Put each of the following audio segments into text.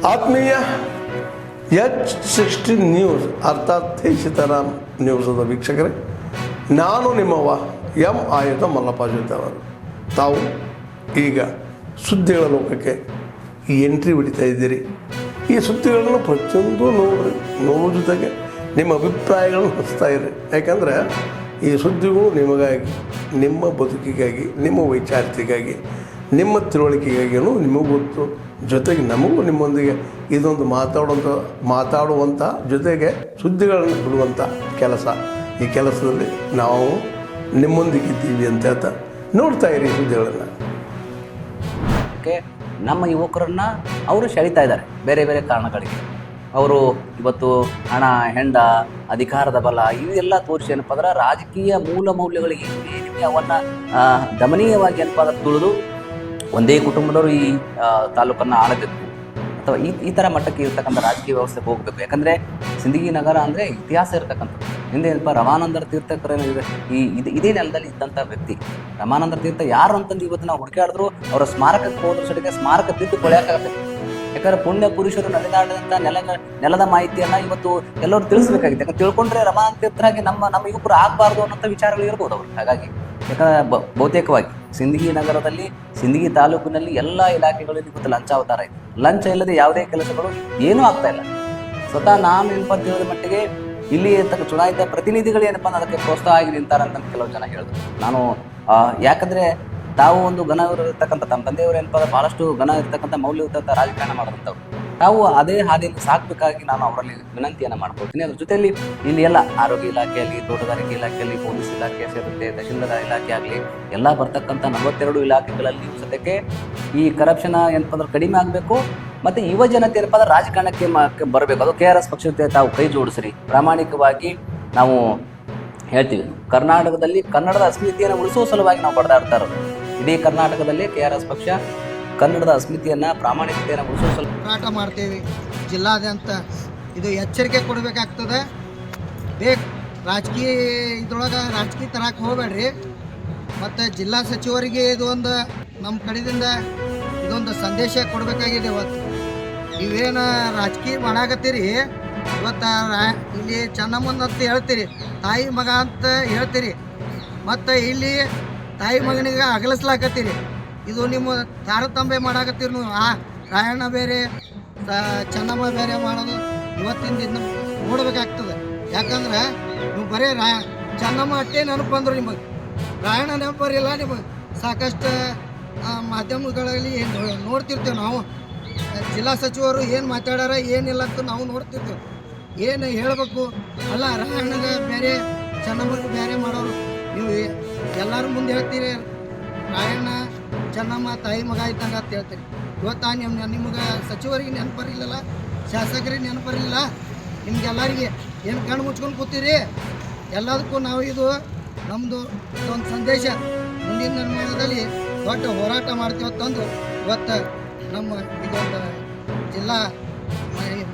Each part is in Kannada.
ಆತ್ಮೀಯ H16 ನ್ಯೂಸ್ ಅರ್ಥಾತ್ ಸೀತಾರಾಮ್ ನ್ಯೂಸದ ವೀಕ್ಷಕರೇ, ನಾನು ನಿಮ್ಮವ ಎಂ ಆಯುಧ ಮಲ್ಲಪ್ಪ ಜೊತೆ ಅವರು. ತಾವು ಈಗ ಸುದ್ದಿಗಳ ಲೋಕಕ್ಕೆ ಎಂಟ್ರಿ ಹೊಡಿತಾ ಇದ್ದೀರಿ. ಈ ಸುದ್ದಿಗಳನ್ನು ಪ್ರತಿಯೊಂದು ನೋಡೋ ಜೊತೆಗೆ ನಿಮ್ಮ ಅಭಿಪ್ರಾಯಗಳನ್ನು ಹಚ್ತಾ ಇರಿ. ಯಾಕಂದರೆ ಈ ಸುದ್ದಿಗಳು ನಿಮಗಾಗಿ, ನಿಮ್ಮ ಬದುಕಿಗಾಗಿ, ನಿಮ್ಮ ವೈಚಾರಿಕೆಗಾಗಿ, ನಿಮ್ಮ ತಿಳುವಳಿಕೆಗಾಗಿಯೂ ನಿಮಗೂ ಗೊತ್ತು. ಜೊತೆಗೆ ನಮಗೂ ನಿಮ್ಮೊಂದಿಗೆ ಇದೊಂದು ಮಾತಾಡುವಂಥ ಜೊತೆಗೆ ಸುದ್ದಿಗಳನ್ನು ಬಿಡುವಂಥ ಕೆಲಸ. ಈ ಕೆಲಸದಲ್ಲಿ ನಾವು ನಿಮ್ಮೊಂದಿಗಿದ್ದೀವಿ ಅಂತ ಹೇಳ್ತಾ ನೋಡ್ತಾ ಇರಿ ಸುದ್ದಿಗಳನ್ನು. ನಮ್ಮ ಯುವಕರನ್ನ ಅವರು ಸೆಳೀತಾ ಇದ್ದಾರೆ ಬೇರೆ ಬೇರೆ ಕಾರಣಗಳಿಗೆ. ಅವರು ಇವತ್ತು ಹಣ, ಹೆಂಡ, ಅಧಿಕಾರದ ಬಲ ಇವೆಲ್ಲ ತೋರಿಸಿ ಏನಪ್ಪ ಅಂದ್ರೆ ರಾಜಕೀಯ ಮೂಲ ಮೌಲ್ಯಗಳಿಗೆ ಏನಿವೆ ಅವನ್ನ ದಮನೀಯವಾಗಿ ಏನಪ್ಪ ಅಂದ್ರೆ ತುಳಿದು ಒಂದೇ ಕುಟುಂಬದವರು ಈ ತಾಲೂಕನ್ನು ಆಳಬೇಕು ಅಥವಾ ಈ ಥರ ಮಟ್ಟಕ್ಕೆ ಇರ್ತಕ್ಕಂಥ ರಾಜಕೀಯ ವ್ಯವಸ್ಥೆಗೆ ಹೋಗಬೇಕು. ಯಾಕಂದರೆ ಸಿಂದಗಿ ನಗರ ಅಂದರೆ ಇತಿಹಾಸ ಇರ್ತಕ್ಕಂಥದ್ದು. ಹಿಂದೆ ಏನಪ್ಪ ರಮಾನಂದರ ತೀರ್ಥಕರ ಇದೇ ನೆಲದಲ್ಲಿ ಇದ್ದಂಥ ವ್ಯಕ್ತಿ. ರಮಾನಂದರ ತೀರ್ಥ ಯಾರು ಅಂತಂದು ಇವತ್ತು ನಾವು ಹುಡುಕಾಡಿದ್ರು ಅವರ ಸ್ಮಾರಕಕ್ಕೆ ಹೋದ್ರ ಸಟಿಗೆ ಸ್ಮಾರಕ ತಿದ್ದು ಕೊಳೆಯೋಕ್ಕಾಗತ್ತೆ. ಯಾಕಂದ್ರೆ ಪುಣ್ಯ ಪುರುಷರು ನಡೆದಾಡಿದಂಥ ನೆಲದ ಮಾಹಿತಿಯನ್ನು ಇವತ್ತು ಎಲ್ಲರೂ ತಿಳಿಸ್ಬೇಕಾಗಿದೆ. ಯಾಕಂದ್ರೆ ತಿಳ್ಕೊಂಡ್ರೆ ರಮಾನಂದ ತೀರ್ಥರಾಗಿ ನಮ್ಮ ಯುವಕರು ಆಗಬಾರ್ದು ಅನ್ನೋಂಥ ವಿಚಾರಗಳು ಇರ್ಬೋದು ಅವರು. ಹಾಗಾಗಿ ಯಾಕಂದರೆ ಬಹುತೇಕವಾಗಿ ಸಿಂದಗಿ ನಗರದಲ್ಲಿ, ಸಿಂದಗಿ ತಾಲೂಕಿನಲ್ಲಿ ಎಲ್ಲ ಇಲಾಖೆಗಳಲ್ಲಿ ಇವತ್ತು ಲಂಚಾವತಾರ ಇದೆ. ಲಂಚ ಇಲ್ಲದೆ ಯಾವುದೇ ಕೆಲಸಗಳು ಏನೂ ಆಗ್ತಾ ಇಲ್ಲ. ಸ್ವತಃ ನಾನು ಏನಪ್ಪ ಅಂತ ಹೇಳಿದ ಮಟ್ಟಿಗೆ ಇಲ್ಲಿ ಇರ್ತಕ್ಕ ಚುನಾಯಿತ ಪ್ರತಿನಿಧಿಗಳು ಏನಪ್ಪ ಅದಕ್ಕೆ ಪ್ರೋತ್ಸಾಹ ಆಗಿ ನಿಂತಾರಂತ ಕೆಲವು ಜನ ಹೇಳಿದ್ರು. ನಾನು ಯಾಕಂದರೆ ತಾವು ಒಂದು ಘನ ಇರತಕ್ಕಂಥ ತಮ್ಮ ತಂದೆಯವರು ಏನಪ್ಪ ಭಾಳಷ್ಟು ಘನ ಇರತಕ್ಕಂಥ ಮೌಲ್ಯಯುತ ರಾಜಕಾರಣ ಮಾಡಿದಂಥವ್ರು. ತಾವು ಅದೇ ಹಾದಿಯಲ್ಲಿ ಸಾಕಬೇಕಾಗಿ ನಾನು ಅವರಲ್ಲಿ ವಿನಂತಿಯನ್ನು ಮಾಡ್ಕೊಳ್ತೀನಿ. ಅದ್ರ ಜೊತೆಯಲ್ಲಿ ಇಲ್ಲಿ ಎಲ್ಲ ಆರೋಗ್ಯ ಇಲಾಖೆಯಲ್ಲಿ, ತೋಟಗಾರಿಕೆ ಇಲಾಖೆಯಲ್ಲಿ, ಪೊಲೀಸ್ ಇಲಾಖೆ ಸೇರಿದಂತೆ ತಹಶೀಲ್ದಾರ್ ಇಲಾಖೆ ಆಗಲಿ ಎಲ್ಲ ಬರ್ತಕ್ಕಂಥ 42 ಇಲಾಖೆಗಳಲ್ಲಿ ಸದ್ಯಕ್ಕೆ ಈ ಕರಪ್ಷನ್ ಏನಪ್ಪ ಅಂದ್ರೆ ಕಡಿಮೆ ಆಗಬೇಕು. ಮತ್ತು ಯುವ ಜನತೆ ಏನಪ್ಪ ಅಂದ್ರೆ ರಾಜಕಾರಣಕ್ಕೆ ಬರಬೇಕು. ಅದು KRS ಪಕ್ಷದ ಜೊತೆ ತಾವು ಕೈ ಜೋಡಿಸ್ರಿ. ಪ್ರಾಮಾಣಿಕವಾಗಿ ನಾವು ಹೇಳ್ತೀವಿ, ಕರ್ನಾಟಕದಲ್ಲಿ ಕನ್ನಡದ ಅಸ್ಮಿತೆಯನ್ನು ಉಳಿಸುವ ಸಲುವಾಗಿ ನಾವು ಬಡದಾಡ್ತಾ ಇರೋದು. ಇಡೀ ಕರ್ನಾಟಕದಲ್ಲಿ KRS ಪಕ್ಷ ಕನ್ನಡದ ಅಸ್ಮಿತೆಯನ್ನು, ಪ್ರಾಮಾಣಿಕತೆಯನ್ನು ಉಳಿಸುವ ಸಲುವಾಗಿ ಹೋರಾಟ ಮಾಡ್ತೇವೆ. ಜಿಲ್ಲಾದ್ಯಂತ ಇದು ಎಚ್ಚರಿಕೆ ಕೊಡಬೇಕಾಗ್ತದೆ. ರಾಜಕೀಯ ಇದ್ರೊಳಗೆ ರಾಜಕೀಯ ತರಕ್ಕೆ ಹೋಗಬೇಡ್ರಿ. ಮತ್ತು ಜಿಲ್ಲಾ ಸಚಿವರಿಗೆ ಇದೊಂದು ನಮ್ಮ ಕಡೆಯಿಂದ ಇದೊಂದು ಸಂದೇಶ ಕೊಡಬೇಕಾಗಿದೆ. ಇವತ್ತು ನೀವೇನು ರಾಜಕೀಯ ಮಾಡಾಕತ್ತೀರಿ, ಇವತ್ತು ಇಲ್ಲಿ ಚೆನ್ನಮ್ಮನ ಅಂತ ಹೇಳ್ತೀರಿ, ತಾಯಿ ಮಗ ಅಂತ ಹೇಳ್ತೀರಿ, ಮತ್ತು ಇಲ್ಲಿ ತಾಯಿ ಮಗನಿಗೆ ಅಗಲಿಸ್ಲಾಕತ್ತೀರಿ. ಇದು ನಿಮ್ಮ ತಾರತಮ್ಯ ಮಾಡಾಕತ್ತೀರಿ. ನೀವು ರಾಯಣ್ಣ ಬೇರೆ, ಚೆನ್ನಮ್ಮ ಬೇರೆ ಮಾಡೋದು ಇವತ್ತಿನ ದಿನ ನೋಡಬೇಕಾಗ್ತದೆ. ಯಾಕಂದ್ರೆ ನೀವು ಬರೀ ಚೆನ್ನಮ್ಮ ಅಷ್ಟೇ ನೆನಪು ಬಂದರು, ನಿಮಗೆ ರಾಯಣ್ಣ ನೆನಪು ಬರಿಲ್ಲ. ನಿಮಗೆ ಸಾಕಷ್ಟು ಮಾಧ್ಯಮಗಳಲ್ಲಿ ನೋಡ್ತಿರ್ತೇವೆ ನಾವು. ಜಿಲ್ಲಾ ಸಚಿವರು ಏನು ಮಾತಾಡ್ಯಾರ ಏನಿಲ್ಲ ಅಂತ ನಾವು ನೋಡ್ತಿರ್ತೇವೆ. ಏನು ಹೇಳಬೇಕು ಅಲ್ಲ, ರಾಯಣ್ಣಗೆ ಬೇರೆ ಚೆನ್ನಮ್ಮಗೆ ಬೇರೆ ಮಾಡೋರು. ನೀವು ಎಲ್ಲರೂ ಮುಂದೆ ಹೇಳ್ತೀರಿ ರಾಯಣ್ಣ ಚೆನ್ನಮ್ಮ ತಾಯಿ ಮಗ ಇದ್ದಂಗೆ ಅಂತ ಹೇಳ್ತೀರಿ. ಇವತ್ತು ನಿಮ್ಗೆ ಸಚಿವರಿಗೆ ನೆನಪು ಬರಲಿಲ್ಲ, ಶಾಸಕರಿಗೆ ನೆನಪು ಬರಲಿಲ್ಲ, ನಿಮ್ಗೆಲ್ಲರಿಗೆ ಏನು ಕಣ್ಣು ಮುಚ್ಕೊಂಡು ಕೂತೀರಿ. ಎಲ್ಲದಕ್ಕೂ ನಾವು ಇದು ನಮ್ಮದು ಒಂದು ಸಂದೇಶ, ಮುಂದಿನ ನಿರ್ಮಾಣದಲ್ಲಿ ದೊಡ್ಡ ಹೋರಾಟ ಮಾಡ್ತೀವಿ ತಂದು ಇವತ್ತು ನಮ್ಮ ಇದೊಂದು ಜಿಲ್ಲಾ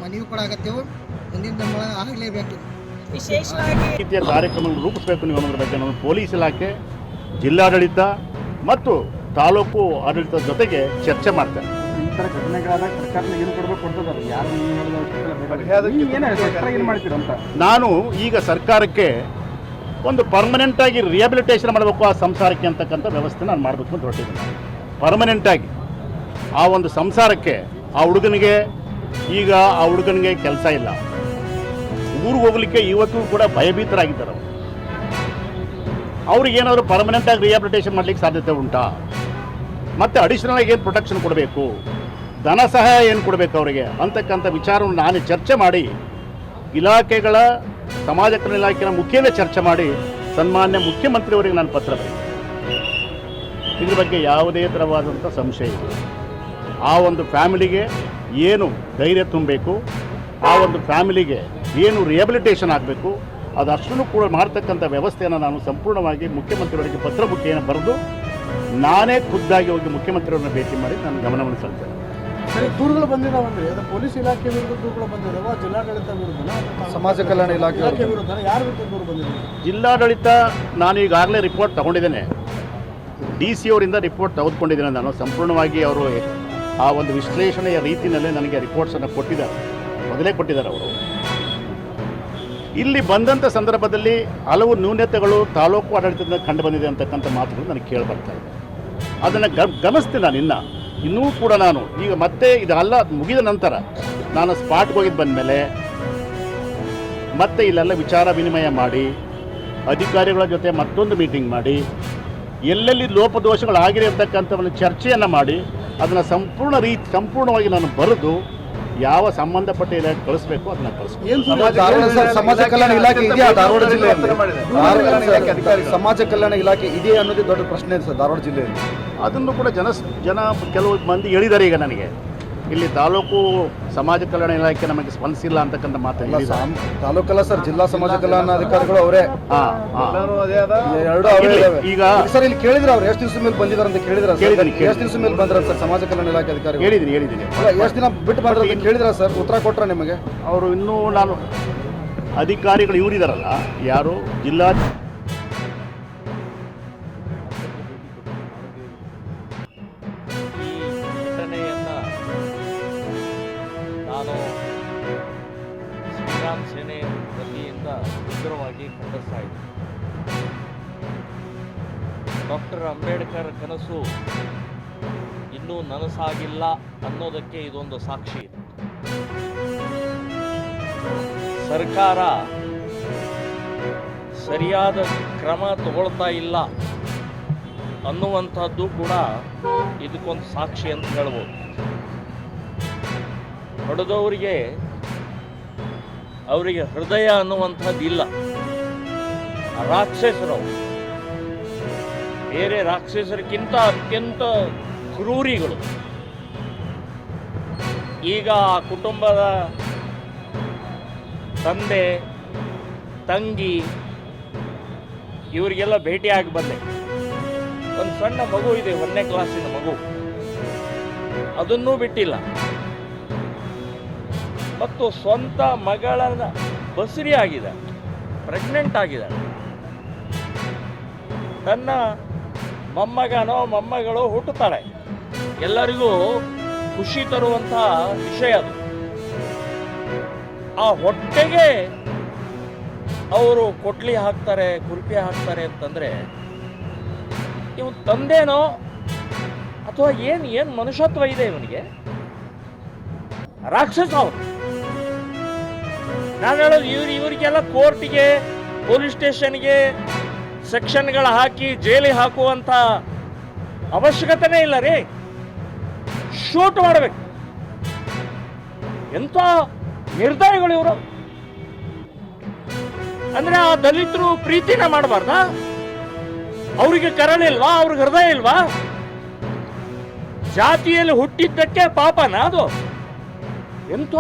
ಮನವಿ ಕೂಡ ಆಗತ್ತೇವೆ. ಮುಂದಿನ ನಿರ್ಮಾಣ ಆಗಲೇಬೇಕು. ವಿಶೇಷವಾಗಿ ರೀತಿಯ ಕಾರ್ಯಕ್ರಮವನ್ನು ರೂಪಿಸಬೇಕು ನೀವು ಅನ್ನೋದ್ರ ಬಗ್ಗೆ ನಮ್ಮ ಪೊಲೀಸ್ ಇಲಾಖೆ, ಜಿಲ್ಲಾಡಳಿತ ಮತ್ತು ತಾಲೂಕು ಆಡಳಿತದ ಜೊತೆಗೆ ಚರ್ಚೆ ಮಾಡ್ತಾರೆ. ಈ ಥರ ಘಟನೆಗಳಾದಾಗ ಸರ್ಕಾರಕ್ಕೆ ಏನು ಕೊಡಬೇಕು ಕೊಡ್ತದಲ್ಲ, ಯಾರು ಏನು ಮಾಡ್ತೀರ ಅಂತ ನಾನು ಈಗ ಸರ್ಕಾರಕ್ಕೆ ಒಂದು ಪರ್ಮನೆಂಟಾಗಿ ರಿಹ್ಯಾಬಿಲಿಟೇಷನ್ ಮಾಡಬೇಕು ಆ ಸಂಸಾರಕ್ಕೆ ಅಂತಕ್ಕಂಥ ವ್ಯವಸ್ಥೆ ನಾನು ಮಾಡಬೇಕು ಅಂತ ಹೊರಟಿದ್ದೀನಿ. ಪರ್ಮನೆಂಟಾಗಿ ಆ ಒಂದು ಸಂಸಾರಕ್ಕೆ ಆ ಹುಡುಗನಿಗೆ ಈಗ ಆ ಹುಡುಗನಿಗೆ ಕೆಲಸ ಇಲ್ಲ, ಊರಿಗೆ ಹೋಗ್ಲಿಕ್ಕೆ ಇವತ್ತು ಕೂಡ ಭಯಭೀತರಾಗಿದ್ದಾರೆ. ಅವ್ರಿಗೆ ಏನಾದರೂ ಪರ್ಮನೆಂಟಾಗಿ ರಿಹ್ಯಾಬಿಲಿಟೇಷನ್ ಮಾಡಲಿಕ್ಕೆ ಸಾಧ್ಯತೆ ಉಂಟಾ? ಮತ್ತು ಅಡಿಷನಲ್ ಆಗಿ ಏನು ಪ್ರೊಟೆಕ್ಷನ್ ಕೊಡಬೇಕು, ಧನ ಸಹಾಯ ಏನು ಕೊಡಬೇಕು ಅವರಿಗೆ ಅಂತಕ್ಕಂಥ ವಿಚಾರವನ್ನು ನಾನು ಚರ್ಚೆ ಮಾಡಿ ಇಲಾಖೆಗಳ ಸಮಾಜ ಕಲ್ಯಾಣ ಇಲಾಖೆಯ ಮುಖ್ಯನೇ ಚರ್ಚೆ ಮಾಡಿ ಸನ್ಮಾನ್ಯ ಮುಖ್ಯಮಂತ್ರಿಯವರಿಗೆ ನಾನು ಪತ್ರ ಬರೆದೆ. ಇದ್ರ ಬಗ್ಗೆ ಯಾವುದೇ ಥರವಾದಂಥ ಸಂಶಯ ಇಲ್ಲ. ಆ ಒಂದು ಫ್ಯಾಮಿಲಿಗೆ ಏನು ಧೈರ್ಯ ತುಂಬಬೇಕು, ಆ ಒಂದು ಫ್ಯಾಮಿಲಿಗೆ ಏನು ರಿಹ್ಯಾಬಿಲಿಟೇಷನ್ ಆಗಬೇಕು, ಅದಷ್ಟನ್ನು ಕೂಡ ಮಾಡ್ತಕ್ಕಂಥ ವ್ಯವಸ್ಥೆಯನ್ನು ನಾನು ಸಂಪೂರ್ಣವಾಗಿ ಮುಖ್ಯಮಂತ್ರಿಯವರಿಗೆ ಪತ್ರ ಮುಖೇನ ಬರೆದು ನಾನೇ ಖುದ್ದಾಗಿ ಹೋಗಿ ಮುಖ್ಯಮಂತ್ರಿಯವರನ್ನ ಭೇಟಿ ಮಾಡಿ ನಾನು ಗಮನವನ್ನು ಸೆಳೆತೇನೆ. ಸರಿ, ದೂರುಗಳು ಬಂದಿದ್ದಾವಂದ್ರೆ ಅದು ಪೊಲೀಸ್ ಇಲಾಖೆ ವಿರುದ್ಧ ದೂರುಗಳು ಬಂದಿದ್ದಾವೆ, ಜಿಲ್ಲಾಡಳಿತ ವಿರುದ್ಧ, ಸಮಾಜ ಕಲ್ಯಾಣ ಇಲಾಖೆ ವಿರುದ್ಧ ಯಾರ ವಿರುದ್ಧ ದೂರು ಬಂದಿದೆ? ಜಿಲ್ಲಾಡಳಿತ ನಾನು ಈಗಾಗಲೇ ರಿಪೋರ್ಟ್ ತಗೊಂಡಿದ್ದೇನೆ. DC ಅವರಿಂದ ರಿಪೋರ್ಟ್ ತೆಗೆದುಕೊಂಡಿದ್ದೇನೆ. ನಾನು ಸಂಪೂರ್ಣವಾಗಿ ಅವರು ಆ ಒಂದು ವಿಶ್ಲೇಷಣೆಯ ರೀತಿಯಲ್ಲೇ ನನಗೆ ರಿಪೋರ್ಟ್ಸನ್ನು ಕೊಟ್ಟಿದ್ದಾರೆ, ಮೊದಲೇ ಕೊಟ್ಟಿದ್ದಾರೆ ಅವರು. ಇಲ್ಲಿ ಬಂದಂಥ ಸಂದರ್ಭದಲ್ಲಿ ಹಲವು ನ್ಯೂನತೆಗಳು ತಾಲೂಕು ಆಡಳಿತದಿಂದ ಕಂಡು ಬಂದಿದೆ ಅಂತಕ್ಕಂಥ ಮಾತುಗಳು ನನಗೆ ಕೇಳಿ ಬರ್ತಾ ಇದೆ. ಅದನ್ನು ಗಮನಿಸ್ತೀನಿ ನಾನು ಇನ್ನೂ ಕೂಡ. ನಾನು ಈಗ ಮತ್ತೆ ಇದೆಲ್ಲ ಮುಗಿದ ನಂತರ ನಾನು ಸ್ಪಾಟ್ಗೆ ಹೋಗಿದ್ದು ಬಂದಮೇಲೆ ಮತ್ತೆ ಇಲ್ಲೆಲ್ಲ ವಿಚಾರ ವಿನಿಮಯ ಮಾಡಿ ಅಧಿಕಾರಿಗಳ ಜೊತೆ ಮತ್ತೊಂದು ಮೀಟಿಂಗ್ ಮಾಡಿ ಎಲ್ಲೆಲ್ಲಿ ಲೋಪದೋಷಗಳಾಗಿದೆ ಅಂತಕ್ಕಂಥ ಒಂದು ಚರ್ಚೆಯನ್ನು ಮಾಡಿ ಅದನ್ನು ಸಂಪೂರ್ಣವಾಗಿ ನಾನು ಬರೆದು ಯಾವ ಸಂಬಂಧಪಟ್ಟ ಇಲಾಖೆ ಕಳಿಸ್ಬೇಕು ಅದನ್ನ ಕಳಿಸ್ಬೇಕು. ಸಮಾಜ ಕಲ್ಯಾಣ ಇಲಾಖೆ ಇದೆಯಾ ಧಾರವಾಡ ಜಿಲ್ಲೆಯಲ್ಲಿ? ಸಮಾಜ ಕಲ್ಯಾಣ ಇಲಾಖೆ ಇದೆಯಾ ಅನ್ನೋದೇ ದೊಡ್ಡ ಪ್ರಶ್ನೆ ಇದೆ ಸರ್ ಧಾರವಾಡ ಜಿಲ್ಲೆಯಲ್ಲಿ. ಅದನ್ನು ಕೂಡ ಜನ ಕೆಲವು ಮಂದಿ ಹೇಳಿದ್ದಾರೆ. ಈಗ ನನಗೆ ಇಲ್ಲಿ ತಾಲೂಕು ಸಮಾಜ ಕಲ್ಯಾಣ ಇಲಾಖೆ ನಮಗೆ ಸ್ಪಂದಿಸಿಲ್ಲ ಅಂತಕ್ಕಂಥ ಮಾತು ತಾಲೂಕಲ್ಲ ಸರ್, ಜಿಲ್ಲಾ ಸಮಾಜ ಕಲ್ಯಾಣ ಅಧಿಕಾರಿಗಳು ಅವರೇ. ಈಗ ಸರ್ ಇಲ್ಲಿ ಕೇಳಿದ್ರೆ ಅವ್ರು ಎಷ್ಟು ದಿವಸ ಮೇಲೆ ಬಂದಿದ್ದಾರೆ ಅಂತ ಕೇಳಿದ್ರೆ ಎಷ್ಟು ದಿವಸ ಮೇಲೆ ಬಂದ್ರ ಸರ್ ಸಮಾಜ ಕಲ್ಯಾಣ ಇಲಾಖೆ ಅಧಿಕಾರಿ? ಹೇಳಿದ್ದೀನಿ ಎಷ್ಟು ದಿನ ಬಿಟ್ಟು ಬಂದ್ರೆ ಕೇಳಿದ್ರ ಸರ್? ಉತ್ತರ ಕೊಟ್ರ ನಿಮಗೆ? ಅವರು ಇನ್ನೂ ನಾನು ಅಧಿಕಾರಿಗಳು ಇವರಿದಾರಲ್ಲ, ಯಾರು ಜಿಲ್ಲಾ ನಾನು ಶ್ರೀರಾಮ್ ಸೇನೆ ವತಿಯಿಂದ ಉಗ್ರವಾಗಿ ಖಂಡಿಸ್ತಾ ಇದ್ದೀನಿ. ಡಾಕ್ಟರ್ ಅಂಬೇಡ್ಕರ್ ಕನಸು ಇನ್ನೂ ನನಸಾಗಿಲ್ಲ ಅನ್ನೋದಕ್ಕೆ ಇದೊಂದು ಸಾಕ್ಷಿ ಇದೆ. ಸರ್ಕಾರ ಸರಿಯಾದ ಕ್ರಮ ತಗೊಳ್ತಾ ಇಲ್ಲ ಅನ್ನುವಂಥದ್ದು ಕೂಡ ಇದಕ್ಕೊಂದು ಸಾಕ್ಷಿ ಅಂತ ಹೇಳ್ಬೋದು. ಹೊಡೆದವರಿಗೆ ಅವರಿಗೆ ಹೃದಯ ಅನ್ನುವಂಥದ್ದು ಇಲ್ಲ. ರಾಕ್ಷಸರು ಬೇರೆ ರಾಕ್ಷಸರಿಗಿಂತ ಅತ್ಯಂತ ಕ್ರೂರಿಗಳು. ಈಗ ಆ ಕುಟುಂಬದ ತಂದೆ ತಂಗಿ ಇವರಿಗೆಲ್ಲ ಭೇಟಿಯಾಗಿ ಬಂದೆ. ಒಂದು ಸಣ್ಣ ಮಗು ಇದೆ, 1ನೇ ಕ್ಲಾಸಿನ ಮಗು, ಅದನ್ನೂ ಬಿಟ್ಟಿಲ್ಲ. ಮತ್ತು ಸ್ವಂತ ಮಗಳನ್ನ ಬಸುರಿ ಆಗಿದ್ದಾರೆ, ಪ್ರೆಗ್ನೆಂಟ್ ಆಗಿದ್ದಾರೆ. ತನ್ನ ಮೊಮ್ಮಗನೋ ಮೊಮ್ಮಗಳು ಹುಟ್ಟುತ್ತಾಳೆ. ಎಲ್ಲರಿಗೂ ಖುಷಿ ತರುವಂಥ ವಿಷಯ ಅದು. ಆ ಹೊಟ್ಟೆಗೆ ಅವರು ಕೊಟ್ಲಿ ಹಾಕ್ತಾರೆ, ಕುರ್ಪಿ ಹಾಕ್ತಾರೆ ಅಂತಂದ್ರೆ ಇವ್ ತಂದೆನೋ ಅಥವಾ ಏನು ಮನುಷ್ಯತ್ವ ಇದೆ ಇವನಿಗೆ? ರಾಕ್ಷಸ ಅವರು. ನಾನು ಹೇಳೋದು ಇವರಿಗೆಲ್ಲ ಕೋರ್ಟಿಗೆ, ಪೊಲೀಸ್ ಸ್ಟೇಷನ್ಗೆ ಸೆಕ್ಷನ್ಗಳು ಹಾಕಿ ಜೈಲಿಗೆ ಹಾಕುವಂಥ ಅವಶ್ಯಕತೆನೇ ಇಲ್ಲ ರೀ. ಶೂಟ್ ಮಾಡಬೇಕು. ಎಂಥ ನಿರ್ದಯಗಳು ಇವರು. ಅಂದ್ರೆ ಆ ದಲಿತರು ಪ್ರೀತಿನ ಮಾಡಬಾರ್ದಾ? ಅವರಿಗೆ ಕರಳಿಲ್ವಾ? ಅವ್ರಿಗೆ ಹೃದಯ ಇಲ್ವಾ? ಜಾತಿಯಲ್ಲಿ ಹುಟ್ಟಿದ್ದಕ್ಕೆ ಪಾಪನ ಅದು? ಎಂಥ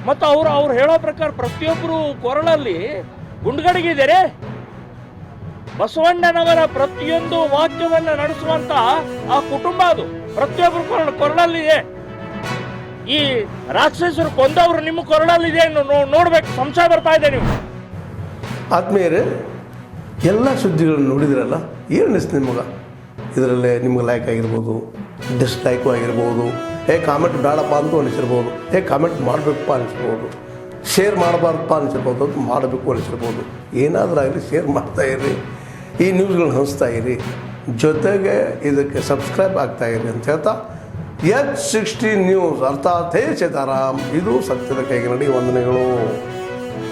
ಮತ್ತು ಅವ್ರು ಹೇಳೋ ಪ್ರಕಾರ ಪ್ರತಿಯೊಬ್ಬರು ಕೊರಳಲ್ಲಿ ಗುಂಡ್ಗಡಿಗಿದ್ದಾರೆ. ಬಸವಣ್ಣನವರ ಪ್ರತಿಯೊಂದು ವಾಕ್ಯವನ್ನ ನಡೆಸುವಂತ ಆ ಕುಟುಂಬ ಅದು ಪ್ರತಿಯೊಬ್ಬರು ಕೊರಳಲ್ಲಿದೆ. ಈ ರಾಕ್ಷಸರು ಕೊಂದವರು ನಿಮ್ಮ ಕೊರಳಲ್ಲಿದೆ ನೋಡ್ಬೇಕು. ಸಂಶಯ ಬರ್ತಾ ಇದೆ. ನೀವು ಆತ್ಮೀಯರೇ, ಎಲ್ಲ ಸುದ್ದಿಗಳನ್ನು ನೋಡಿದ್ರಲ್ಲ, ಏನು ಅನಿಸ್ತು ನಿಮಗೆ? ಇದರಲ್ಲೇ ನಿಮ್ಗೆ ಲೈಕ್ ಆಗಿರ್ಬೋದು, ಡಿಸ್ಲೈಕು ಆಗಿರ್ಬೋದು, ಕಾಮೆಂಟ್ ಬೇಡಪ್ಪ ಅಂತೂ ಅನಿಸಿರ್ಬೋದು, ಕಾಮೆಂಟ್ ಮಾಡಬೇಕಪ್ಪ ಅನಿಸ್ಬೋದು, ಶೇರ್ ಮಾಡಬಾರ್ದಪ್ಪ ಅನಿಸಿರ್ಬೋದು, ಅದು ಮಾಡಬೇಕು ಅನಿಸಿರ್ಬೋದು. ಏನಾದರೂ ಆಗಲಿ ಶೇರ್ ಮಾಡ್ತಾಯಿರಿ, ಈ ನ್ಯೂಸ್ಗಳನ್ನ ಹಂಚ್ತಾ ಇರಿ, ಜೊತೆಗೆ ಇದಕ್ಕೆ ಸಬ್ಸ್ಕ್ರೈಬ್ ಆಗ್ತಾಯಿರಿ ಅಂತ ಹೇಳ್ತಾ H16 ನ್ಯೂಸ್ ಅರ್ಥಾತ್ ಹೇ ಸೀತಾರಾಮ್, ಇದು ಸತ್ಯದ ಕೈಗೆ ನಡಿ. ವಂದನೆಗಳು.